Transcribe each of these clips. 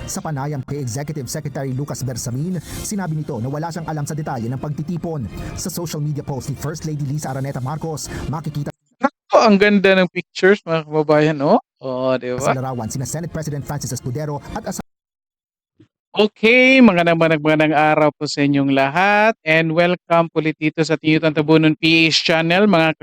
Sa panayam kay Executive Secretary Lucas Bersamin, sinabi nito na wala siyang alam sa detalye ng pagtitipon. Sa social media post ni First Lady Lisa Araneta Marcos, makikita Oh, ang ganda ng pictures mga kababayan, oh. Oh, di sa ba? larawan sina Senate President Francis Escudero at Okay, magandang araw po sa inyong lahat and welcome ulit dito sa Tiyutan Tabunon PH channel mga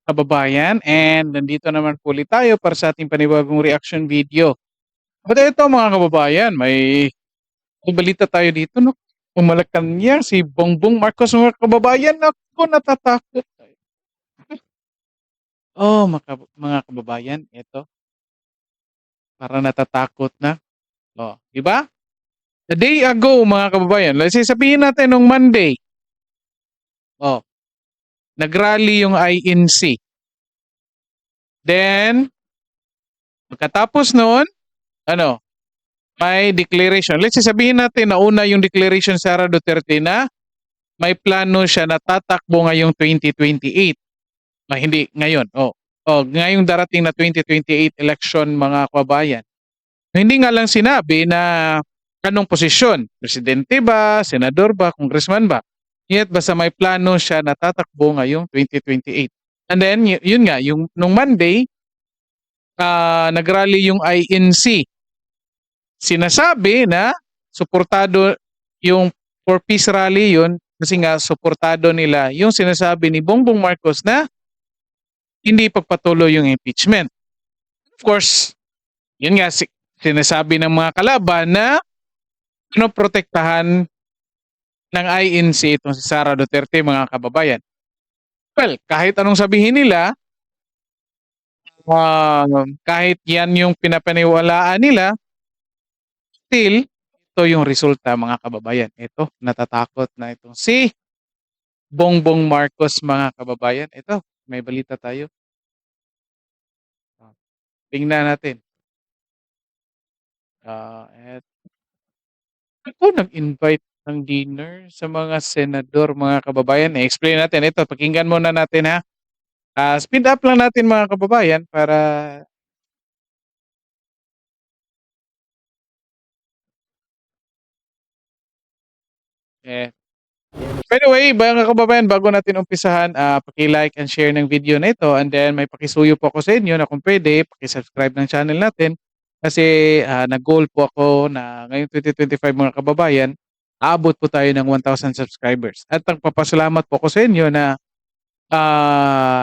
kababayan, and nandito naman po ulit tayo para sa ating panibagong reaction video. But ito mga kababayan, may balita tayo dito, no? Umalakan niya si Bongbong Marcos mga kababayan. Ako, natatakot tayo. Oh, mga kababayan, ito, para natatakot na. Oh, di ba? A day ago mga kababayan, let's say sabihin natin nung Monday, oh, nagrally yung INC. Then, pagkatapos noon, ano, may declaration. Let's say sabihin natin nauna yung declaration Sara Duterte na may plano siya na tatakbo ngayong 2028. Hindi, ngayon. Ngayong darating na 2028 election mga kababayan. Hindi nga lang sinabi na anong posisyon, presidente ba, senador ba, congressman ba. Yet basta may plano siya na tatakbo ngayong 2028. And then yun nga, yung nung Monday, nagrally yung INC. Sinasabi na suportado yung for peace rally yun kasi nga suportado nila yung sinasabi ni Bongbong Marcos na hindi pagpatuloy yung impeachment. Of course, yun nga sinasabi ng mga kalaban na protektahan ng INC itong si Sara Duterte mga kababayan. Well, kahit anong sabihin nila, kahit yan yung pinapaniwalaan nila, still, ito yung resulta mga kababayan. Ito, natatakot na itong si Bongbong Marcos mga kababayan. Ito, may balita tayo. Tingnan natin. Ako nag-invite ng dinner sa mga senador mga kababayan. I-explain natin ito. Pakinggan muna natin ha. Speed up lang natin mga kababayan para by the way, mga kababayan, bago natin umpisahan, paki-like and share ng video na ito, and then may pakisuyo po ako sa inyo na kung pwede, paki-subscribe ng channel natin kasi nag-goal po ako na ngayong 2025 mga kababayan, aabot po tayo ng 1,000 subscribers. At nagpapasalamat po ako sa inyo na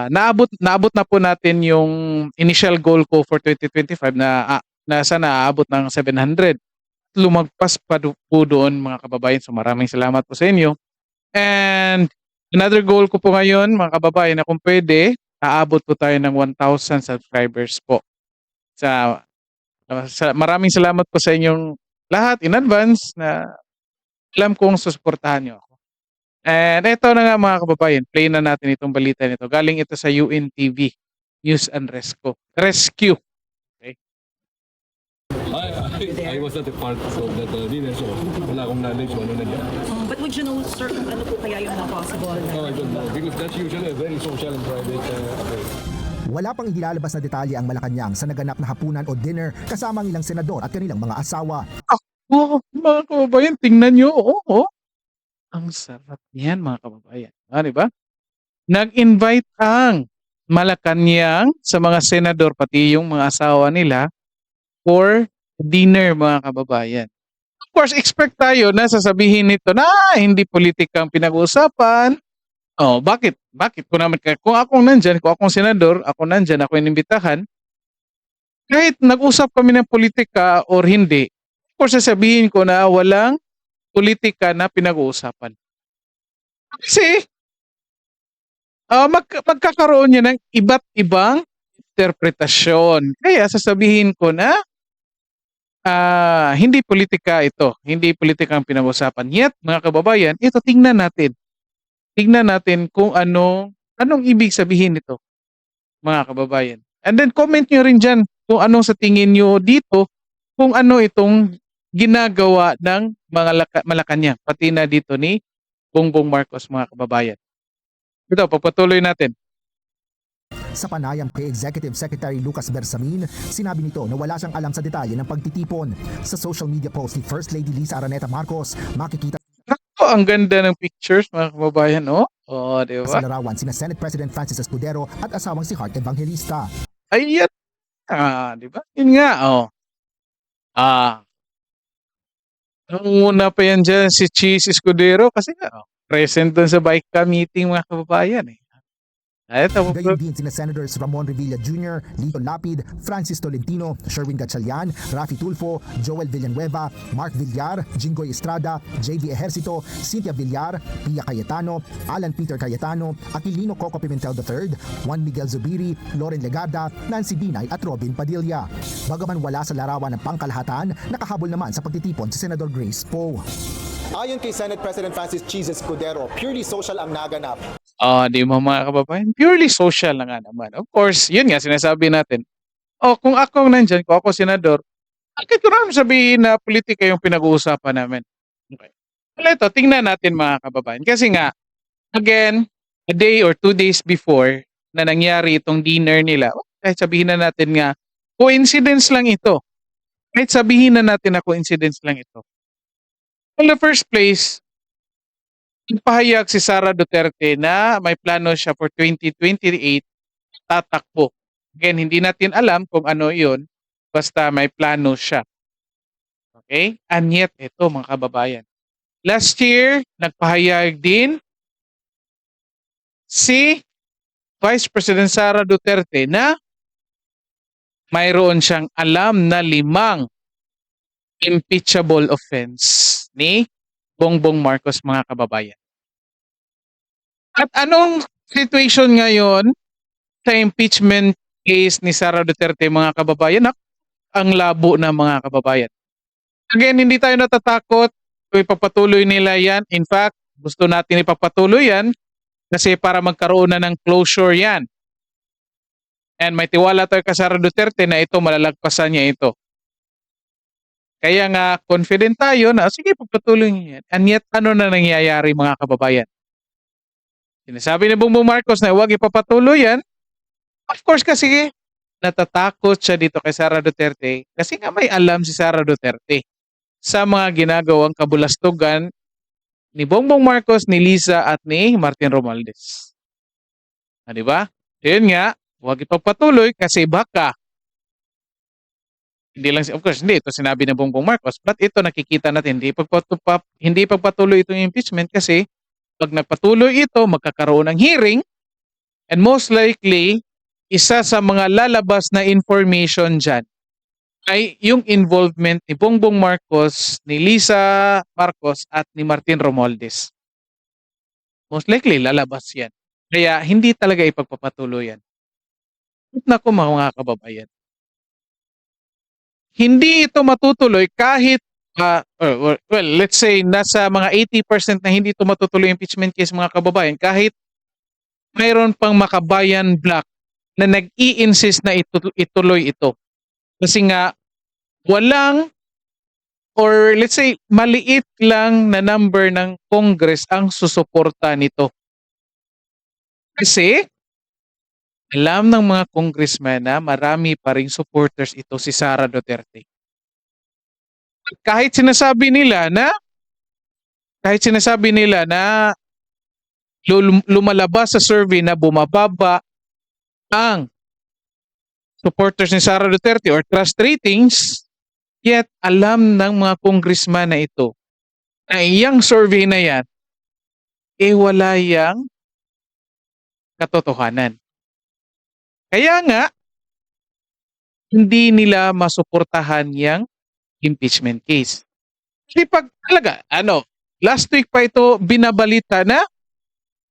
naabot na po natin yung initial goal ko for 2025 na sana aabot ng 700. Lumagpas pa po doon mga kababayan. So maraming salamat po sa inyo. And another goal ko po ngayon mga kababayan na kung pwede, aabot po tayo ng 1,000 subscribers po. Maraming salamat po sa inyong lahat in advance na alam kong susuportahan nyo ako. And ito na nga mga kababayan, play na natin itong balita nito. Galing ito sa UNTV, News and Rescue. Okay. I was not a part of that dinner, so wala akong knowledge kung ano nandiyan. But would you know, sir, kung ano po kaya yung possible? No, I don't know, because that's usually a very social and private affair. wala pang inilalabas na detalye ang Malacanang sa naganap na hapunan o dinner kasama ang ilang senador at kanilang mga asawa. Mga kababayan, tingnan nyo. Ang sarap niyan mga kababayan. Diba? Nag-invite ang Malacanang sa mga senador pati yung mga asawa nila for dinner mga kababayan. Of course, expect tayo na sasabihin nito na hindi politika ang pinag-uusapan. Bakit? Bakit ko naman kung akong nandyan, kung akong senador, ako nandyan, ako inimbitahan, kahit nag-usap kami ng politika or hindi, of course sasabihin ko na walang politika na pinag-uusapan. Kasi magkakaroon niya ng iba't ibang interpretasyon. Kaya sasabihin ko na hindi politika ito. Hindi politika ang pinag-usapan. Yet, mga kababayan, ito tingnan natin. Tingnan natin kung anong ibig sabihin nito, mga kababayan. And then comment nyo rin dyan kung anong sa tingin nyo dito, kung ano itong ginagawa ng mga Malacanang, pati na dito ni Bongbong Marcos mga kababayan. Ito, pagpatuloy natin. Sa panayam kay Executive Secretary Lucas Bersamin, sinabi nito na wala siyang alam sa detalye ng pagtitipon. Sa social media post ni First Lady Lisa Araneta Marcos, makikita Naku, ang ganda ng pictures mga kababayan, oh. Oh, di sa ba? larawan sina Senate President Francis Escudero at asawang si Heart Evangelista. Ayan. Di ba? Yun nga, oh. Ang una pa yan dyan si Cheese Escudero kasi nga, present doon sa BICA meeting mga kababayan eh. Ay, tapos Gayon din sina Senators Ramon Revilla Jr., Lito Lapid, Francis Tolentino, Sherwin Gatchalian, Rafi Tulfo, Joel Villanueva, Mark Villar, Jinggoy Estrada, JV Ejercito, Cynthia Villar, Pia Cayetano, Alan Peter Cayetano, Aquilino Coco Pimentel III, Juan Miguel Zubiri, Loren Legarda, Nancy Binay at Robin Padilla. Bagaman wala sa larawan ng pangkalahatan, nakahabol naman sa pagtitipon si Senador Grace Poe. Ayon kay Senate President Francis Cheese Escudero, purely social ang naganap. di mo mga kababayan, purely social na nga naman. Of course, yun nga sinasabi natin. Kung ako nandyan, kung ako senador, bakit ko naman sabihin na politika yung pinag-uusapan namin? Okay. Well, ito, tingnan natin mga kababayan. Kasi nga, again, a day or 2 days before na nangyari itong dinner nila, kahit sabihin na natin nga, coincidence lang ito. Kahit sabihin na natin na coincidence lang ito. In the first place, nagpahayag si Sara Duterte na may plano siya for 2028 tatakbo. Again, hindi natin alam kung ano yun, basta may plano siya. Okay? And yet, ito mga kababayan. Last year, nagpahayag din si Vice President Sara Duterte na mayroon siyang alam na 5 impeachable offense ni Bongbong Marcos mga kababayan. At anong situation ngayon sa impeachment case ni Sara Duterte mga kababayan? Ang labo na mga kababayan. Again, hindi tayo natatakot kung ipapatuloy nila yan. In fact, gusto natin ipapatuloy yan kasi para magkaroon na ng closure yan. And may tiwala tayo kay Sara Duterte na ito malalagpasan niya ito. Kaya nga, confident tayo na, sige, pagpatuloy niya yan. And yet, ano na nangyayari mga kababayan? Sinasabi ni Bongbong Marcos na huwag ipapatuloy yan. Of course kasi, natatakot siya dito kay Sara Duterte kasi nga may alam si Sara Duterte sa mga ginagawang kabulastugan ni Bongbong Marcos, ni Liza at ni Martin Romualdez. Di ba? Yun nga, huwag ipagpatuloy kasi baka hindi lang, of course, hindi ito sinabi ng Bongbong Marcos, but ito nakikita natin, hindi pagpatuloy itong impeachment kasi pag nagpatuloy ito, magkakaroon ng hearing and most likely, isa sa mga lalabas na information dyan ay yung involvement ni Bongbong Marcos, ni Liza Marcos at ni Martin Romualdez. Most likely, lalabas yan. Kaya hindi talaga ipagpapatuloy yan. Naku mga kababayan. Hindi ito matutuloy kahit, well, let's say, nasa mga 80% na hindi ito matutuloy impeachment case mga kababayan, kahit mayroon pang Makabayan Bloc na nag-i-insist na ituloy ito. Kasi nga, walang, or let's say, maliit lang na number ng Congress ang susuporta nito. Kasi, alam ng mga congressman na marami pa ring supporters ito si Sara Duterte. Kahit sinasabi nila na lumalabas sa survey na bumababa ang supporters ni Sara Duterte or trust ratings, yet alam ng mga congressman na ito na iyang survey na yan, wala yang katotohanan. Kaya nga, hindi nila masuportahan yung impeachment case. Kasi pag talaga, last week pa ito binabalita na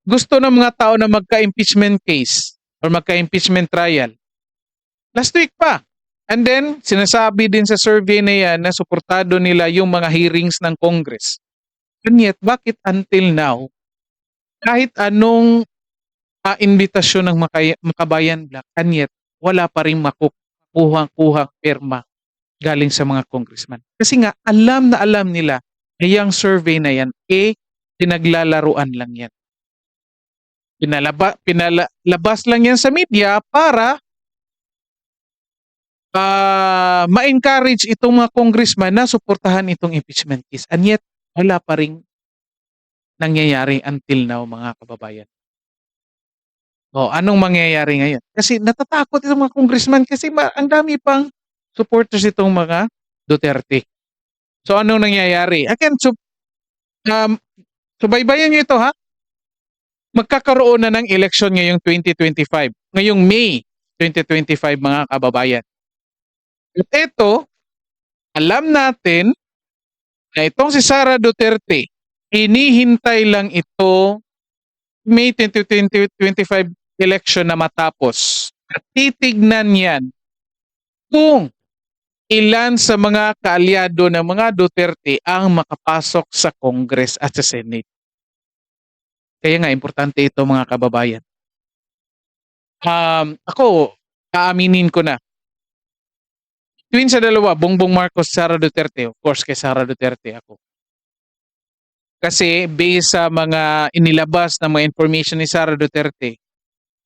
gusto ng mga tao na magka-impeachment case or magka-impeachment trial. Last week pa. And then, sinasabi din sa survey na yan na suportado nila yung mga hearings ng Congress. And yet, bakit until now, kahit anong imbitasyon ng Makabayan Bloc, and yet, wala pa rin makukuhang perma galing sa mga congressman. Kasi nga, alam na alam nila na yung survey na yan, pinaglalaruan lang yan. Pinalabas lang yan sa media para ma-encourage itong mga congressman na suportahan itong impeachment case. And yet, wala pa ring nangyayari until now, mga kababayan. O, anong mangyayari ngayon? Kasi natatakot itong mga congressman kasi ang dami pang supporters itong mga Duterte. So, anong nangyayari? Again, subaybayan nyo ito, ha? Magkakaroon na ng election ngayong 2025. Ngayong May 2025, mga kababayan. At ito, alam natin na itong si Sara Duterte, inihintay lang ito May 2025 election na matapos. At titignan yan kung ilan sa mga kaalyado ng mga Duterte ang makapasok sa Congress at sa Senate. Kaya nga, importante ito, mga kababayan. Ako, aaminin ko na. Between sa dalawa, Bongbong Marcos, Sara Duterte, of course kay Sara Duterte ako. Kasi based sa mga inilabas na mga information ni Sara Duterte,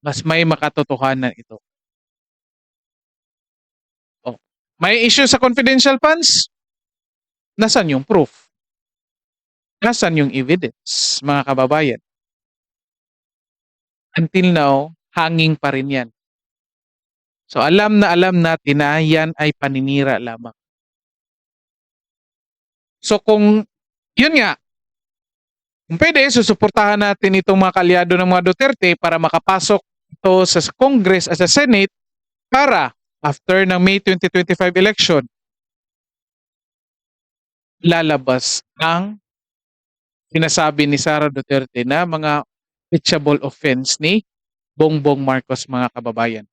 mas may makatotohanan ito. Oh. May issue sa confidential funds? Nasaan yung proof? Nasaan yung evidence, mga kababayan? Until now, hanging pa rin yan. So alam natin na yan ay paninira lamang. So kung, yun nga, kung pwede, susuportahan natin itong mga kaalyado ng mga Duterte para makapasok ito sa Congress at sa Senate para after ng May 2025 election, lalabas ang sinasabi ni Sara Duterte na mga impeachable offense ni Bongbong Marcos, mga kababayan.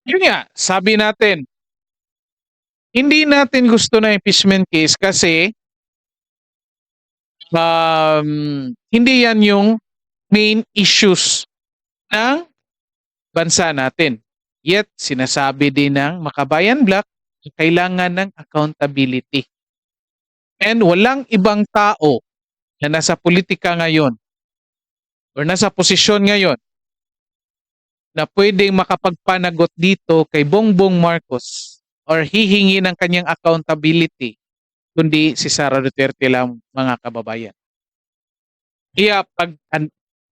Yun nga, sabi natin, hindi natin gusto na impeachment case kasi hindi yan yung main issues ng bansa natin. Yet, sinasabi din ng Makabayan Black na kailangan ng accountability. And walang ibang tao na nasa politika ngayon or nasa posisyon ngayon na pwedeng makapagpanagot dito kay Bongbong Marcos or hihingi ng kanyang accountability kundi si Sara Duterte lang, mga kababayan. Kaya pag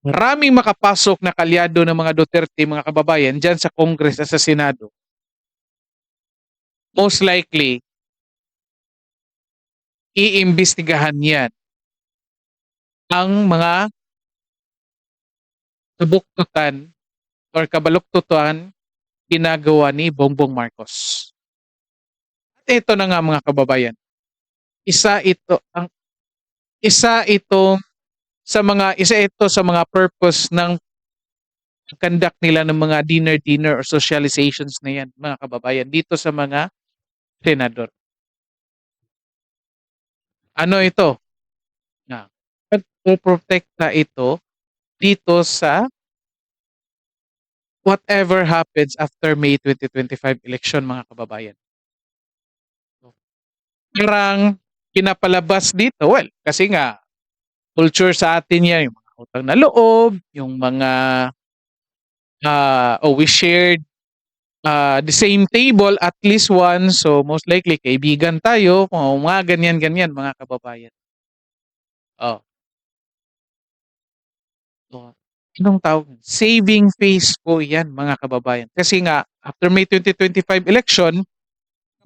maraming makapasok na kaalyado ng mga Duterte, mga kababayan, dyan sa Congress at sa Senado, most likely, iimbestigahan yan ang mga kabuktutan or kabaluktutan ginagawa ni Bongbong Marcos. At ito na nga, mga kababayan, isa ito sa mga purpose ng conduct nila ng mga dinner or socializations na yan, mga kababayan, dito sa mga senador. Ano ito? Na pag-protekta ito dito sa whatever happens after May 2025 election, mga kababayan. Parang pinapalabas dito, well, kasi nga, culture sa atin yan, yung mga utang na loob, yung mga, we shared the same table at least once, so most likely, kaibigan tayo, mga ganyan-ganyan, mga kababayan. Oh. Anong tawag? Saving face po yan, mga kababayan. Kasi nga, after May 2025 election,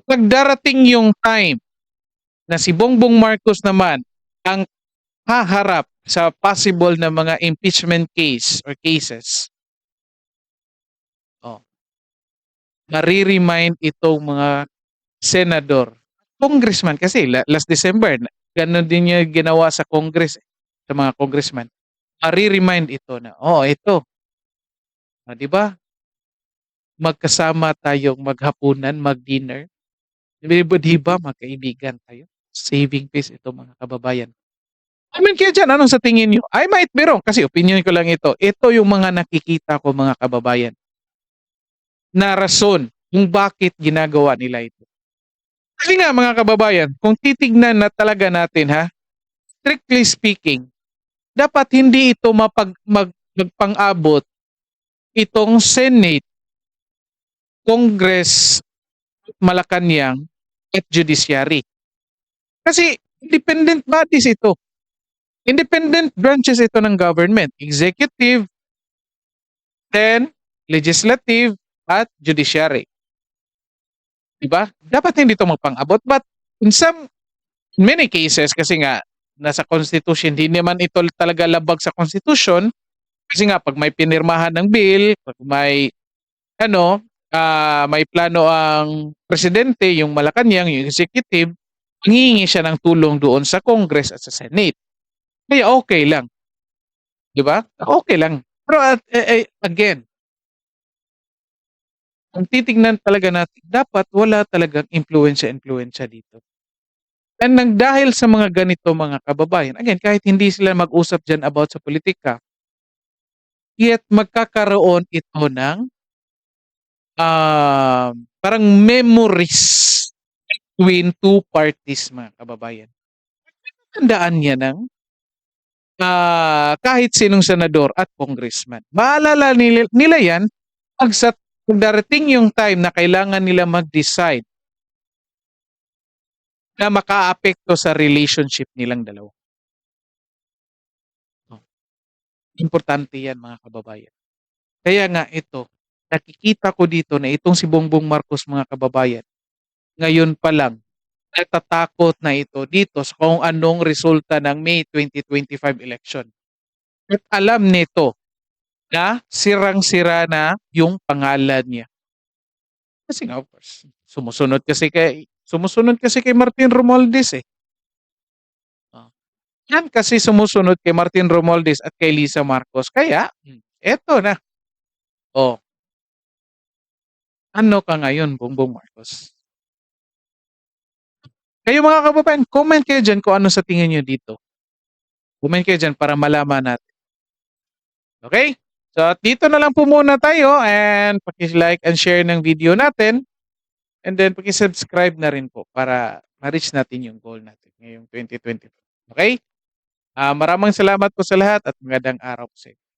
pag darating yung time na si Bongbong Marcos naman ang haharap sa possible na mga impeachment case or cases, mariremind itong mga senador, congressman, kasi last December, ganun din yung ginawa sa Congress, sa mga congressman. Mariremind ito na, ito. Di ba? Magkasama tayong maghapunan, mag-dinner. Di ba, magkaibigan tayo? Saving face ito, mga kababayan. Kaya dyan, anong sa tingin nyo? I might be wrong, kasi opinion ko lang ito. Ito yung mga nakikita ko, mga kababayan, na rason kung bakit ginagawa nila ito. Kasi nga, mga kababayan, kung titignan na talaga natin, strictly speaking, dapat hindi ito magpang-abot itong Senate, Congress, Malacanang at Judiciary. Kasi independent bodies ito. Independent branches ito ng government. Executive, then legislative, at judiciary. Diba? Dapat hindi ito magpang-abot. But in many cases, kasi nga, nasa Constitution, hindi naman ito talaga labag sa Constitution. Kasi nga, pag may pinirmahan ng bill, pag may, may plano ang presidente, yung Malacanang, yung executive, hingi siya ng tulong doon sa Congress at sa Senate. Kaya okay lang. Di ba? Okay lang. Pero again, ang titignan talaga natin, dapat wala talagang impluwensya dito. And dahil sa mga ganito mga kababayan, again, kahit hindi sila mag-usap dyan about sa politika, yet magkakaroon ito ng parang memories between two parties mga kababayan. Tandaan niya ng kahit sinong senador at congressman. Maalala nila yan pag darating yung time na kailangan nila mag-decide na makaapekto sa relationship nilang dalawa. Importante yan mga kababayan. Kaya nga ito, nakikita ko dito na itong si Bongbong Marcos mga kababayan, ngayon pa lang, natatakot na ito dito sa kung anong resulta ng May 2025 election. At alam nito na sirang-sira na yung pangalan niya. Kasi nga, of course, sumusunod kasi kay Martin Romualdez eh. Yan kasi sumusunod kay Martin Romualdez at kay Lisa Marcos. Kaya, eto na. Ano ka ngayon, Bongbong Marcos? Kayo mga kababayan, comment kayo dyan kung ano sa tingin nyo dito. Comment kayo dyan para malaman natin. Okay? So, at dito na lang po muna tayo and paki-like and share ng video natin. And then, paki-subscribe na rin po para ma-reach natin yung goal natin ngayong 2022. Okay? Maraming salamat po sa lahat at magandang araw po sa inyo.